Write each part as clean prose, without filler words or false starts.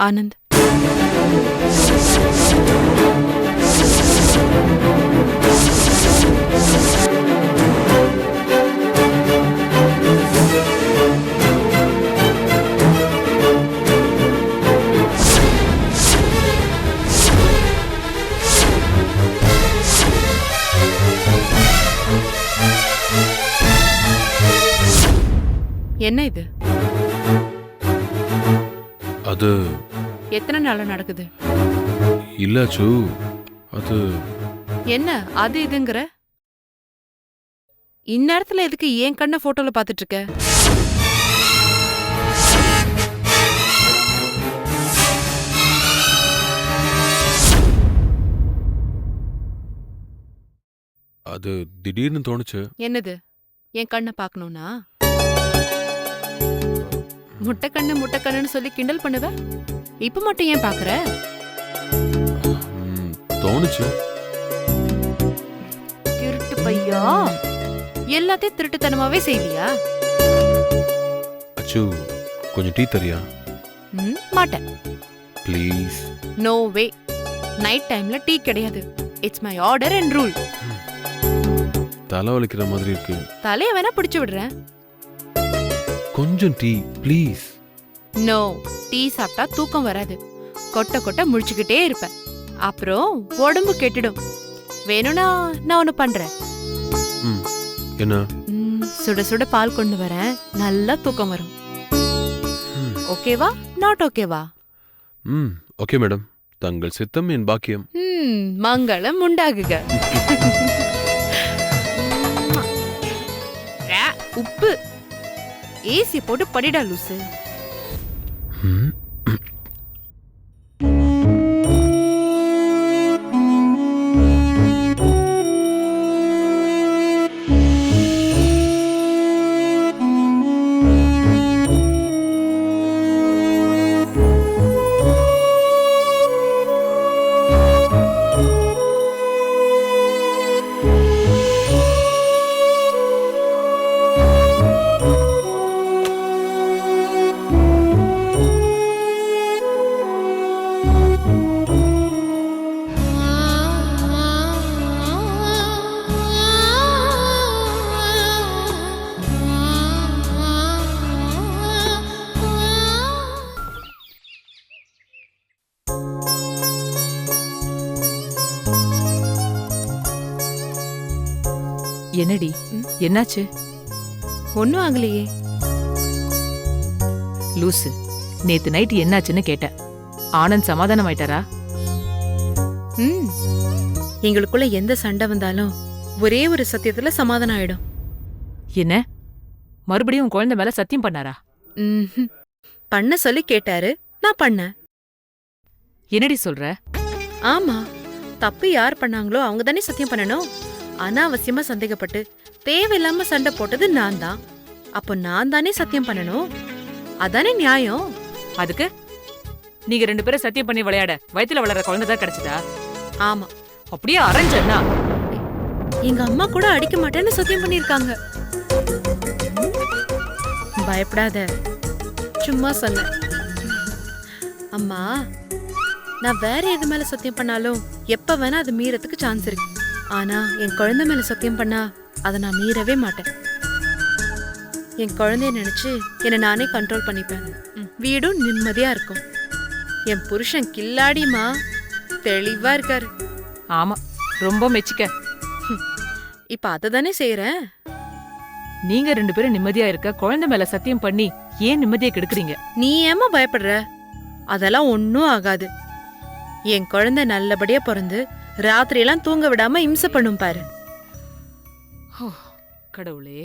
ஆனந்த். என்ன இது? அது எத்தனை நாளா நடக்குது? இல்ல அச்சு, அது என்ன அது இதுங்கிற? இந்நேரத்துல எதுக்கு என் கண்ண போட்டோல பாத்துட்டு இருக்க? அது திடீர்னு தோணுச்சு. என்னது? என் கண்ண பாக்கணும்னா? முட்டைக்கண்ணுன்னு சொல்லி கிண்டல் பண்ணுவ. இப்ப மட்டும் ஏன் பாக்குற? தோணுச்சு. திருட்டு பையா, எல்லாத்தையும் திருட்டுத்தனமாவே செய்வியா? அச்சு, கொஞ்சம் டீ தரியா? மாட்டேன். ப்ளீஸ். No way. நைட் டைம்ல டீ கிடையாது. It's my order and rule. தலை வலிக்கிற மாதிரி இருக்கு. தலைய வேணா பிடிச்சு விடுறேன். கொஞ்சம் டீ ப்ளீஸ். நோ, டீ சாப்பிட்டா தூக்கம் வராது. கொட்ட கொட்ட முழிச்சுக்கிட்டே இருப்பேன். அப்புறம் உடம்பு கெட்டுடும். வேணும்னா நான் ஒண்ணு பண்றேன். என்ன? சுட சுட பால் கொண்டு வரேன். நல்லா தூக்கம் வரும். ஓகேவா? நாட் ஓகேவா? Okay madam. தங்கள் சித்தம் என் பாக்கியம். மங்களம் உண்டாகுக. உப்பு ஏசி போட்டு படிடா லூசு. என்னடி, என்னாச்சு? ஒன்னும் ஆகலையே. லூசு, நேத்து நைட் என்னாச்சுன்னு கேட்டேன். ஆனந்த் சமாதானம் ஆயிட்டாரா? எங்களுக்குள்ள எந்த சண்டை வந்தாலும் ஒரே ஒரு சத்தியத்துல சமாதானம் ஆயிடும். என்ன, மறுபடியும் உன் குழந்தை மேல சத்தியம் பண்ணாரா? பண்ண சொல்லி கேட்டாரு, நான் பண்ணேன். என்னடி சொல்ற? ஆமா, தப்பு யார் பண்ணாங்களோ அவங்க தானே சத்தியம் பண்ணணும். அனாவசியமா சந்தேகப்பட்டு தேவையில்லாம சண்டை போட்டது நான் தான். அப்போ நான் தானே சத்தியம் பண்ணணும். அதானே நியாயம். அதுக்கு நீங்க 2 பேரும் சத்தியம் பண்ணி விளையாட வயித்துல வளர குழந்தை தான் கிடைச்சதா? ஆமா. அப்படியே அரஞ்சன்னா? எங்க அம்மா கூட அடிக்க மாட்டேன்னு சத்தியம் பண்ணிருக்காங்க. பயப்படாத, சும்மா சொன்ன. அம்மா, நான் வேற எது மேல சத்தியம் பண்ணாலும் எப்ப வேணா அது மீறதுக்கு சான்ஸ் இருக்கு. ஆனா என் குழந்தை மேல சத்தியம் பண்ணா அதை நான் மீறவே மாட்டேன். என் குழந்தைய நினைச்சு என்னை நானே கண்ட்ரோல் பண்ணிப்பேன். வீடும் நிம்மதியா இருக்கும். என் புருஷன் கில்லாடிமா, தெளிவா இருக்காரு. ஆமா, ரொம்ப மெச்சிக்க. இப்ப அததானே செய்யறேன். நீங்க 2 பேரும் நிம்மதியா இருக்க குழந்தை மேல சத்தியம் பண்ணி ஏன் நிம்மதியை கெடுக்குறீங்க? நீ ஏமா பயப்படுற? அதெல்லாம் ஒன்னும் ஆகாது. என் குழந்தை நல்லபடியா பிறந்து ராத்திரி எல்லாம் தூங்க விடாம இம்சை பண்ணும் பாரு. கடவுளே.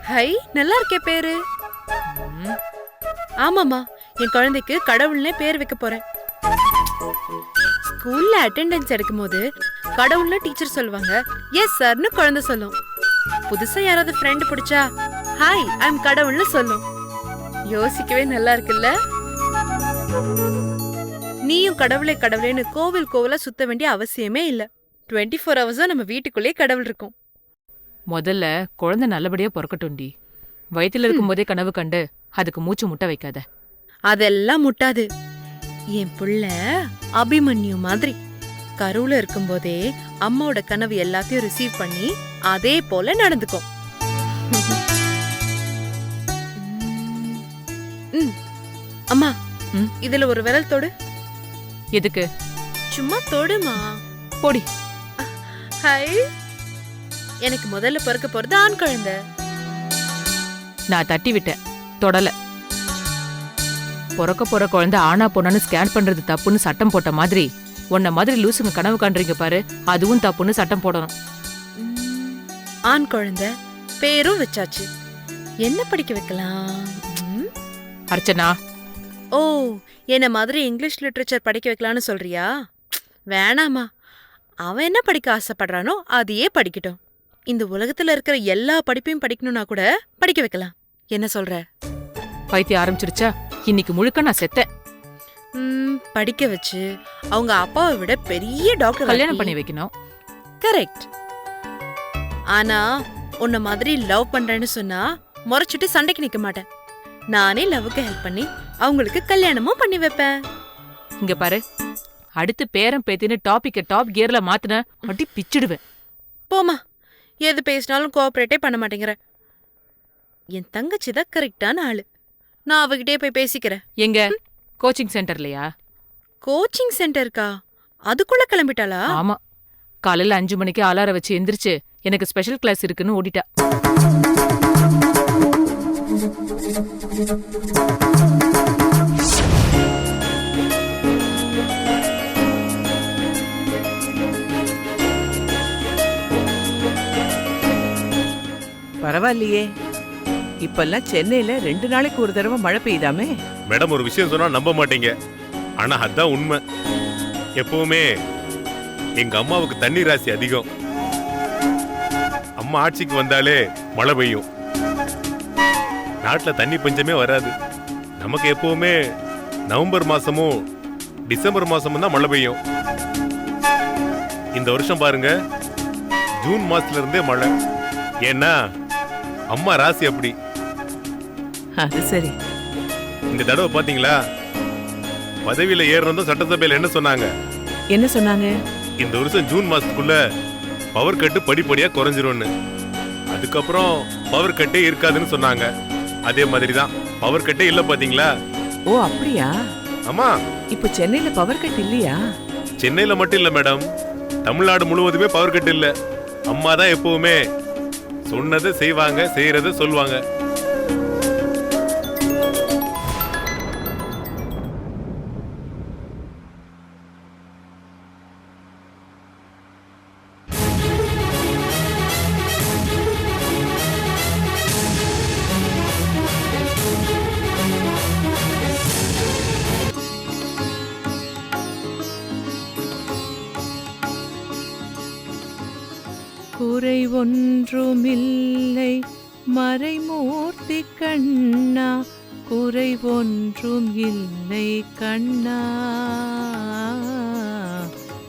ஹை, நல்லா இருக்கே பேரு. ஆமாமா, என் குழந்தைக்கு கடவுள்னே பேர் வைக்க போறேன். ஸ்கூல்ல அட்டெண்டன்ஸ் எடுக்கும் போது கடவுள்னு டீச்சர் சொல்லுவாங்க, எஸ் சார்னு குழந்தை சொல்லும். புதுசா யாராவது ஃப்ரெண்ட் பிடிச்சா ஹாய் ஐ அம் கடவுள்னு சொல்லும். யோசிக்கவே நல்லா இருக்குல்ல? நீயும் கடவுளே கடவுளேன்னு கோவில் கோவிலா சுத்த வேண்டிய அவசியமே இல்ல. 24 hours நம்ம வீட்டுக்குள்ளே கடவுள் இருக்கும். முதல்ல குழந்தை நல்லபடியா பிறக்கட்டும்டி. வயித்துல இருக்கும் போதே கனவு கண்டு அதுக்கு மூச்சு முட்ட வைக்காத. அதெல்லாம் முட்டாது. என் புள்ள அபிமன்யு மாதிரி கருவுல இருக்கும்போதே அம்மாவோட கனவு எல்லாத்தையும் ரிசீவ் பண்ணி அதே போல நடந்துக்கும். அம்மா, இதுல ஒரு விரல் தொடு. எதுக்கு? சும்மா தொடுமா. போடி. ஹை, எனக்கு முதல்ல பிறக்க போறது ஆண் குழந்தை. நான் தட்டி விட்டேன், தொடல. பிறக்க போற குழந்தை ஆனா பொண்ணு ஸ்கேன் பண்றது தப்புன்னு சட்டம் போட்ட மாதிரி உன்ன மாதிரி லூசுங்க கனவு காண்றீங்க பாரு, அதுவும் தப்புன்னு சட்டம் போடணும். ஆண் குழந்தை பேரும் வச்சாச்சு, என்ன படிக்க வைக்கலாம்? அர்ச்சனா, ஓ, என்ன மாதிரி இங்கிலீஷ் லிட்ரேச்சர் படிக்க வைக்கலான்னு சொல்றியா? வேணாமா, அவன் என்ன படிக்க ஆசைப்படுறானோ அதையே படிக்கட்டும். இந்த உலகத்துல இருக்கிற எல்லா படிப்பையும் படிக்கணும்னா கூட படிக்க வைக்கலாம். என்ன சொல்ற? பைத்தியம் ஆரம்பிச்சிருச்சா? இன்னைக்கு முழுக்க நான் செத்தேன். படிக்க வச்சு அவங்க அப்பாவை விட பெரிய டாக்டர் கல்யாணம் பண்ணி வைக்கணும். கரெக்ட். ஆனா உன்ன மாதிரி லவ் பண்றேன்னு சொன்னா முறைச்சிட்டு சண்டைக்கு நிக்க மாட்டேன். நானே லவ்வுக்கு ஹெல்ப் பண்ணி அவங்களுக்கு கல்யாணமும் பண்ணி வைப்பேன். இங்க பாரு, அடுத்து பேரம் பேத்தின்னு டாபிக்க டாப் கியர்ல மாத்துன அடி பிச்சிடுவேன். போமா, எது பேசினாலும் கோஆபரேட்டே பண்ண மாட்டேங்கிற. என் தங்கச்சி தான் கரெக்டான ஆளு. நான் அவகிட்டே போய் பேசிக்கிறேன். எங்க கோச்சிங் சென்டர்லயா? கோச்சிங் சென்டருக்கா? அதுக்குள்ள கிளம்பிட்டாளா? ஆமா, காலையில 5 மணிக்கு அலாரம் வச்சு எந்திரிச்சு எனக்கு ஸ்பெஷல் கிளாஸ் இருக்குன்னு ஓடிட்டா. பரவாயில்லையே, இப்பெல்லாம் சென்னையில 2 நாளைக்கு ஒரு தடவை மழை பெய்யுதாமே. மேடம், ஒரு விஷயம் சொன்னா நம்ப மாட்டீங்க, ஆனா அதான் உண்மை. எப்பவுமே எங்க அம்மாவுக்கு தண்ணி ராசி அதிகம். அம்மா ஆட்சிக்கு வந்தாலே மழை பெய்யும். நாட்டுல தண்ணி பஞ்சமே வராது. நமக்கு எப்பவுமே நவம்பர் மாசமும் டிசம்பர் மாசமும் தான் மழை பெய்யும். இந்த வருஷம் பாருங்க, ஜூன் மாசத்துல இருந்தே மழை. ஏன்னா அம்மா ராசி அப்படி. அது சரி. இந்த தடவை பாத்தீங்களா, பதவியில ஏறணும் சட்டசபையில என்ன சொன்னாங்க? என்ன சொன்னாங்க? இந்த வருஷம் ஜூன் மாசத்துக்குள்ள பவர் கட்டு படிப்படியா குறைஞ்சிரும்னு. அதுக்கப்புறம் பவர் கட்டே இருக்காதுன்னு சொன்னாங்க. அதே மாதிரி தான் பவர் கட்டே இல்ல பாத்தீங்களா? ஓ அப்படியா? ஆமா. இப்ப சென்னையில பவர் கட் இல்லையா? சென்னையில மட்டும் இல்ல மேடம், தமிழ்நாடு முழுவதுமே பவர் கட் இல்ல. அம்மா தான் எப்பவுமே சொன்னதை செய்வாங்க, செய்யறதை சொல்லுவாங்க. குறை ஒன்றுமில்லை மறைமூர்த்தி கண்ணா, குறை ஒன்றும் இல்லை கண்ணா,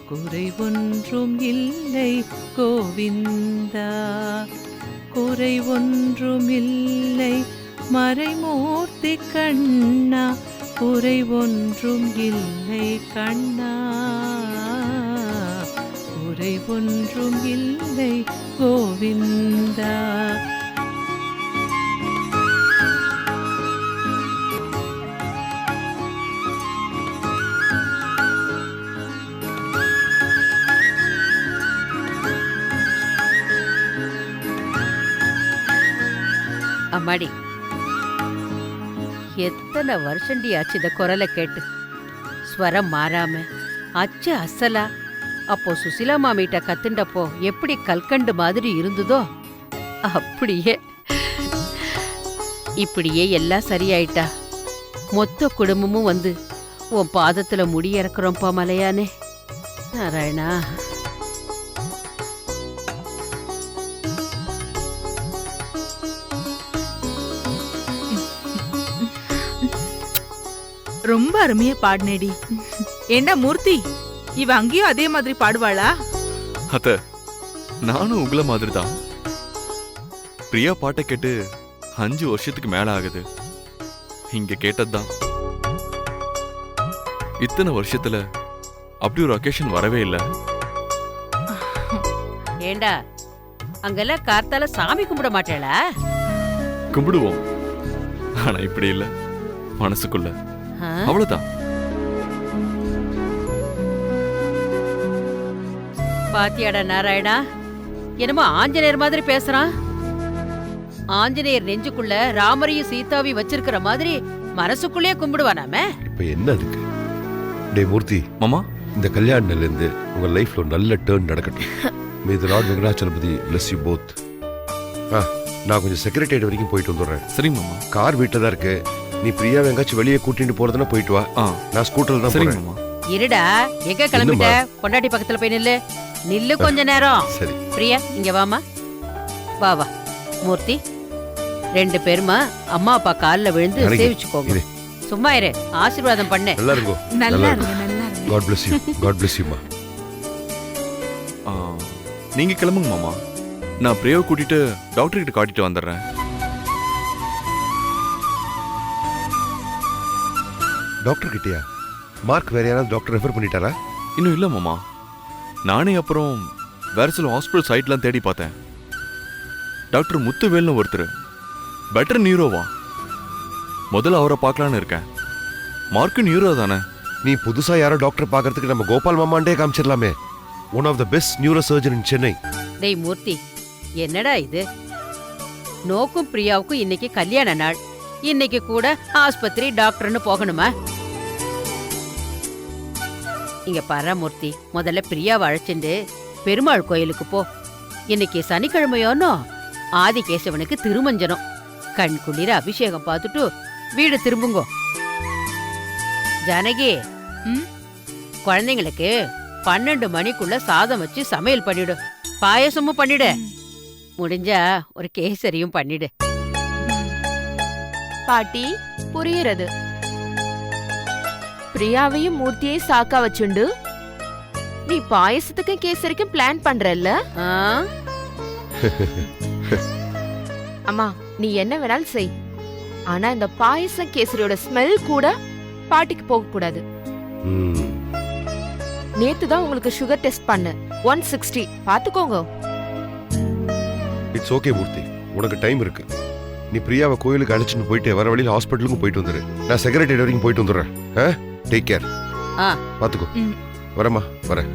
குறை ஒன்றும் இல்லை கோவிந்தா, குறை ஒன்றும் இல்லை மறைமூர்த்தி கண்ணா, குறை ஒன்றும் இல்லை கண்ணா, குறை ஒன்றும் இல்லை கோவிந்தா. அம்மாடி, எத்தனை வருஷண்டி ஆச்சு இந்த குரலை கேட்டு. ஸ்வரம் மாறாம அச்சு அசலா. அப்போ சுசிலா மாமிட்ட கத்துண்டப்போ எப்படி கல்கண்டு மாதிரி இருந்ததோ அப்படியே இப்படியே எல்லாம் சரியாயிட்டா. மொத்த குடும்பமும் வந்து உன் பாதத்துல முடி இறக்குறோம்ப்பா மலையானே. நாராயணா. ரொம்ப அருமையா பாடினேடி. ஏண்டா மூர்த்தி, இவ அங்கேயும் அதே மாதிரி பாடுவாளா? அத்த, நானும் உங்கள மாதிரி தான். பிரியா பாட்டை கேட்டு 5 வருஷத்துக்கு மேல ஆகுது. இங்க கேட்டதுதான். இத்தனை வருஷத்துல அப்படி ஒரு ஒகேஷன் வரவே இல்லை. ஏண்டா அங்கெல்லாம் கார்த்தால சாமி கும்பிட மாட்டேளா? கும்பிடுவோம், ஆனா இப்படி இல்ல, மனசுக்குள்ள ஆ? அவ்வளவுதான். பாத்தியாடா நாராயணா, என்னமோ ஆஞ்சநேயர் மாதிரி பேசுறான். ஆஞ்சநேயர் நெஞ்சுக்குள்ள ராமரையும் சீதாவையும் வச்சிருக்கிற மாதிரி மனசுக்குள்ளே கும்பிடுவானாமே. இப்ப என்ன அதுக்கு? டே மூர்த்தி, மாமா, இந்த கல்யாணத்துல இருந்து உங்க லைஃப்ல ஒரு நல்ல டேர்ன் நடக்கட்டும். May the lord Venkatachalapathy bless you both. நான் கொஞ்சம் செக்ரட்டேரியட் வரைக்கும் போயிட்டு வந்துடுறேன். சரி மாமா. கார் வீட்டில் தான் இருக்கு. நீ பிரியா எங்காச்சும் வெளியே கூட்டிட்டு போறதுன்னா போயிட்டு வா. நான் ஸ்கூட்டர்ல தான் சரி போறேன். மாமா. இருடா, எங்க கிளம்பிட்ட? பொண்டாட்டி பக்கத்துல போய் நில்லு. நில்லு கொஞ்ச நேரம். சரி. பிரியா இங்க வாமா. வா வா. மூர்த்தி, 2 பேருமா அம்மா அப்பா கால்ல விழுந்து இறங்கி. சேவிச்சுக்கோங்க. இரு. சும்மா இரு, ஆசீர்வாதம் பண்ணு. நல்லா இருக்கோ? நல்லா இருங்க, நல்லா இருங்க. God bless you. God bless you மா. நீங்க கிளம்புங்க மாமா. நான் பிரியாவை கூட்டிட்டு டாக்டர் கிட்ட காட்டிட்டு வந்துடுறேன். டாக்டர் கிட்டயா? மார்க் வேற யாராவது டாக்டர் ரெஃபர் பண்ணிட்டாரா? இன்னும் இல்ல மாமா. நானே அப்புறம் வேற சில ஹாஸ்பிட்டல் சைட்லாம் தேடி பார்த்தேன். டாக்டர் முத்துவேல்னு ஒருத்தர், பெட்டர் நியூரோவா. முதல்ல அவரை பார்க்கலான்னு இருக்கேன். மார்க்கு நியூரோ தானே. நீ புதுசா யாரோ டாக்டர் பார்க்கறதுக்கு நம்ம கோபால் மாமாண்டே காமிச்சிடலாமே. One of the best neuro surgeon in Chennai. டேய் மூர்த்தி, என்னடா இது? நோக்கும் பிரியாவுக்கும் இன்னைக்கு கல்யாண நாள். இன்னைக்கு கூட ஆஸ்பத்திரி டாக்டர்னு போகணுமா? இங்க பாரு மூர்த்தி, முதல்ல பிரியாவை அழைச்சிண்டு பெருமாள் கோயிலுக்கு போ. இன்னைக்கு சனிக்கிழமையோனோ ஆதிகேசவனுக்கு திருமஞ்சனம். கண் குளிர அபிஷேகம் பார்த்துட்டு வீடு திரும்புங்கோ. ஜானகி, குழந்தைங்களுக்கு 12 மணிக்குள்ள சாதம் வச்சு சமையல் பண்ணிடு. பாயசமும் பண்ணிடு. முடிஞ்சா ஒரு கேசரியும் பண்ணிடு. பாட்டி, புரியுறது. பிரியாவையும் மூர்த்தியை சாக்கா வச்சுண்டு நீ பாயசத்துக்கு கேசரிக்கும் பிளான் பண்றல்ல? ஆ? அம்மா, நீ என்ன வேணாலும் செய். ஆனா இந்த பாயசம் கேசரியோட ஸ்மெல் கூட பாட்டிக்கு போக கூடாது. நேத்து தான் உங்களுக்கு சுகர் டெஸ்ட் பண்ண 160. பாத்துக்கோங்க. இட்ஸ் ஓகே மூர்த்தி, உனக்கு டைம் இருக்கு. நீ பிரியாவை கோயிலுக்கு அழைச்சிட்டு போயிட்டு வர வழியில் ஹாஸ்பிட்டலுக்கும் போயிட்டு வந்துரு. நான் செக்ரட்டரி வரைக்கும் போயிட்டு வந்துடுறேன். Take care. பாத்துக்கோ. வரமா, வரேன்.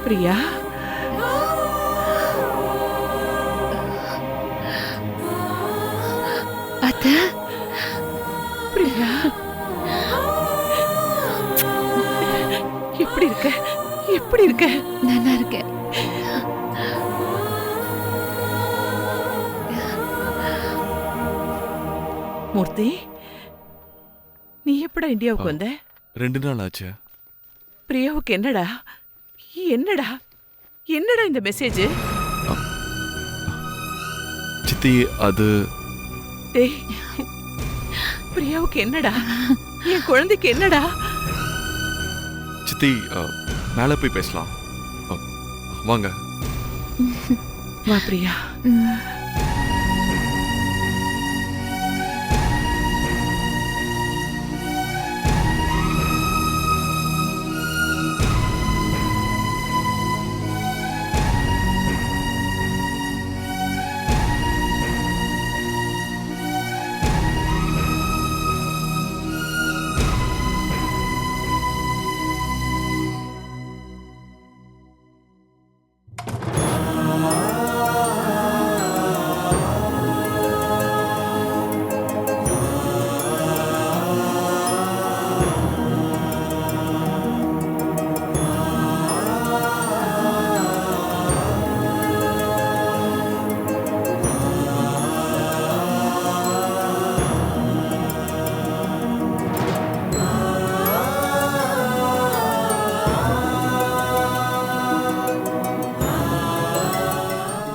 பிரியா, அத்தை, பிரியா, எப்படி இருக்க? எப்படி இருக்க? நல்லா இருக்கேன். மூர்த்தி, நீ எப்படா இந்தியாவுக்கு வந்த? 2 நாள் ஆச்சு. பிரியாவுக்கு என்னடா? என்னடா என்னடா இந்த மெசேஜ்? சித்தி, அது டேய், பிரியாவுக்கு என்னடா? என் குழந்தைக்கு என்னடா? சித்தி, மேலே போய் பேசலாம். வாங்க. வா பிரியா.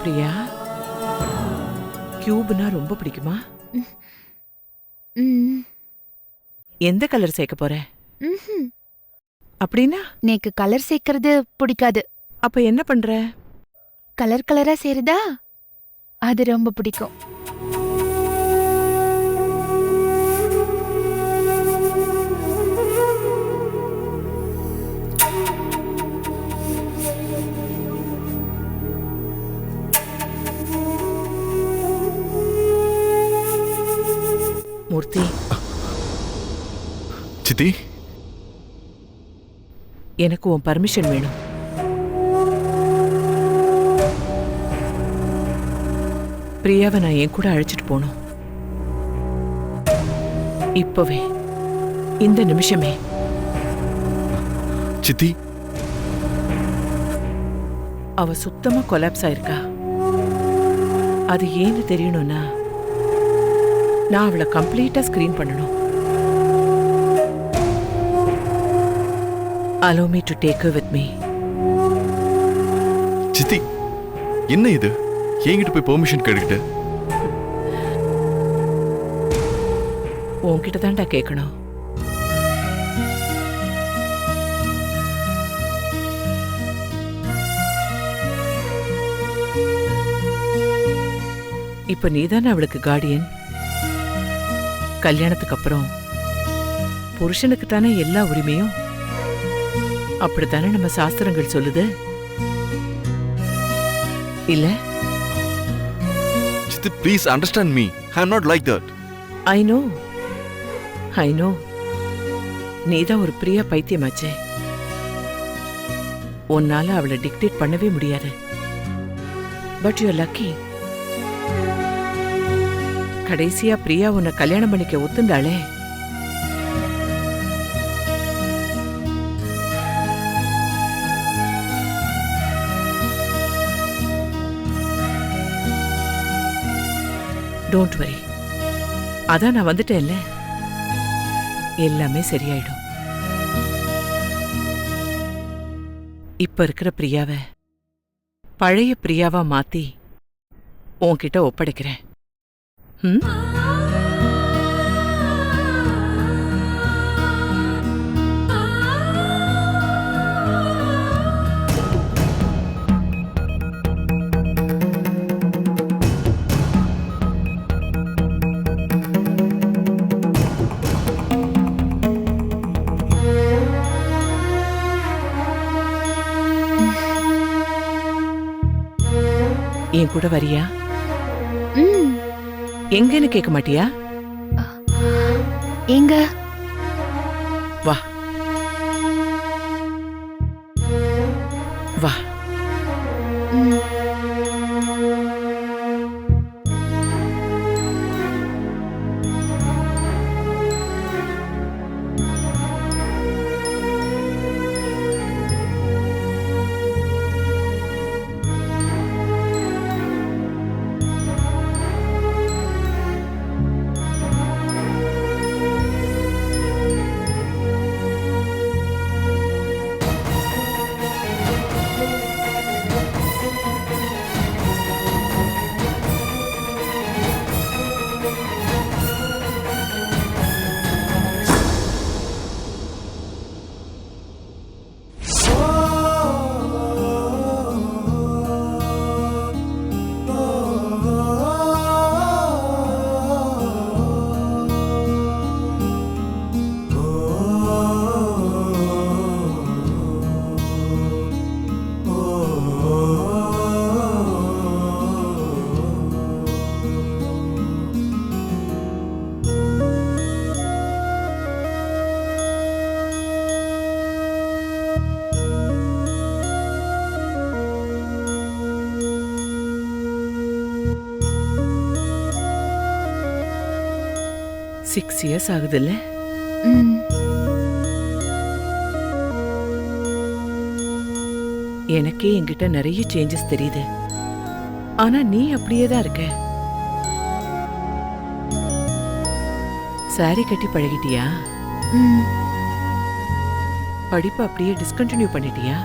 பிரியா, கியூப்னா ரொம்ப பிடிக்குமா? எந்த கலர் சேர்க்க போற? அப்படின்னா எனக்கு கலர் சேர்க்கறது பிடிக்காது. அப்ப என்ன பண்ற? கலர் கலரா சேருதா, அது ரொம்ப பிடிக்கும். மூர்த்தி, சித்தி, எனக்கு உன் பர்மிஷன் வேணும். பிரியாவை நான் என் கூட அழைச்சிட்டு போகணும். இப்பவே, இந்த நிமிஷமே. சித்தி, அவ சுத்தமா கொலாப்ஸ் ஆயிருக்கா. அது ஏன்னு தெரியணும்னா நான் அவளை கம்ப்ளீட்டா ஸ்கிரீன் பண்ணணும். Allow me to take her with me. சித்தி, என்ன இது? என்கிட்ட போய் பெர்மிஷன் கேட்டுக்கிட்டு? உன்கிட்ட தான்டா கேட்கணும். இப்ப நீதானே அவளுக்கு கார்டியன். கல்யாணத்துக்கு அப்புறம் புருஷனுக்கு தானே எல்லா உரிமையும். அப்படித்தானே நம்ம சாஸ்திரங்கள் சொல்லுது இல்ல? சித்தி, please understand me. I am not like that. I know நீதான் ஒரு பிரியா பைத்தியமாச்சே. உன்னால அவளை டிக்டேட் பண்ணவே முடியாது. But you are lucky. கடைசியா பிரியா உன்னை கல்யாணம் பண்ணிக்க ஒத்துண்டாளே. டோன்ட் வரி, அதான் நான் வந்துட்டேன்ல, எல்லாமே சரியாயிடும். இப்ப இருக்கிற பிரியாவை பழைய பிரியாவா மாத்தி உன்கிட்ட ஒப்படைக்கிறேன். என் கூட வரியா? எங்கன்னு கேட்க மாட்டியா? எங்க? வா வா. 6 இயர்ஸ் ஆகுதுல்ல? எனக்கே என்கிட்ட நிறைய சேஞ்சஸ் தெரியுது. ஆனா நீ அப்படியே தான் இருக்க. சாரி கட்டி பழகிட்டியா? படிப்பு அப்படியே டிஸ்கண்டினியூ பண்ணிட்டியா?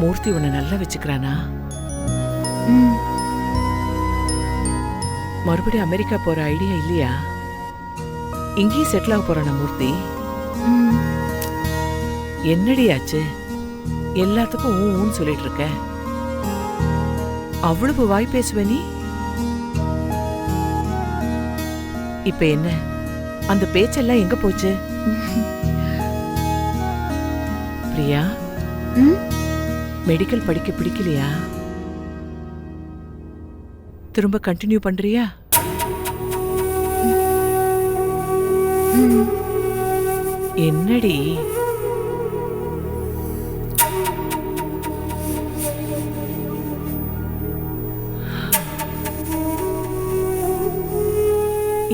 மூர்த்தி உன்னை நல்லா வச்சுக்கிறானா? மறுபடியும் அமெரிக்கா போற ஐடியா இல்லையா? இங்கேயும் செட்டில் ஆக போறானா மூர்த்தி? என்னடி ஆச்சு? எல்லாத்துக்கும் ஊன்னு சொல்லிட்டு இருக்க. அவ்வளவு வாய் பேசுவ நீ? இப்ப என்ன அந்த பேச்செல்லாம் எங்க போச்சு? பிரியா, மெடிக்கல் படிக்க பிடிக்கலையா? திரும்ப கண்டினியூ பண்றியா? என்னடி?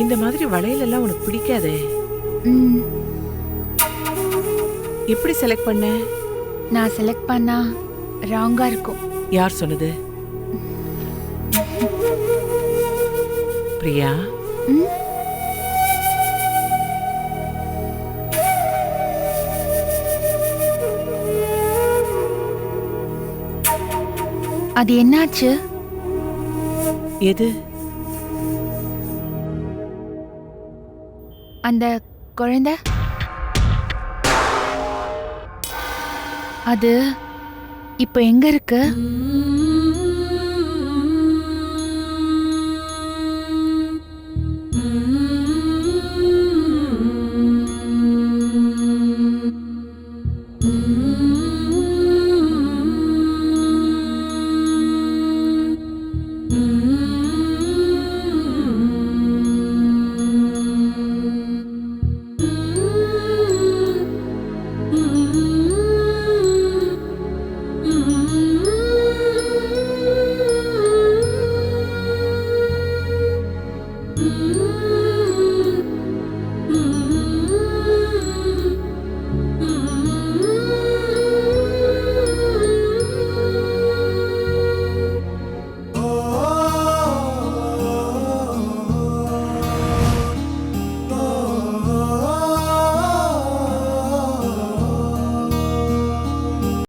இந்த மாதிரி வளையல் எல்லாம் உனக்கு பிடிக்காதே. எப்படி செலக்ட் பண்ண? நான் செலக்ட் பண்ணா ராங்கா இருக்கும். யார் சொன்னது? பிரியா, அது என்னாச்சு? எது? அந்த குழந்தை அது இப்ப எங்க இருக்கு?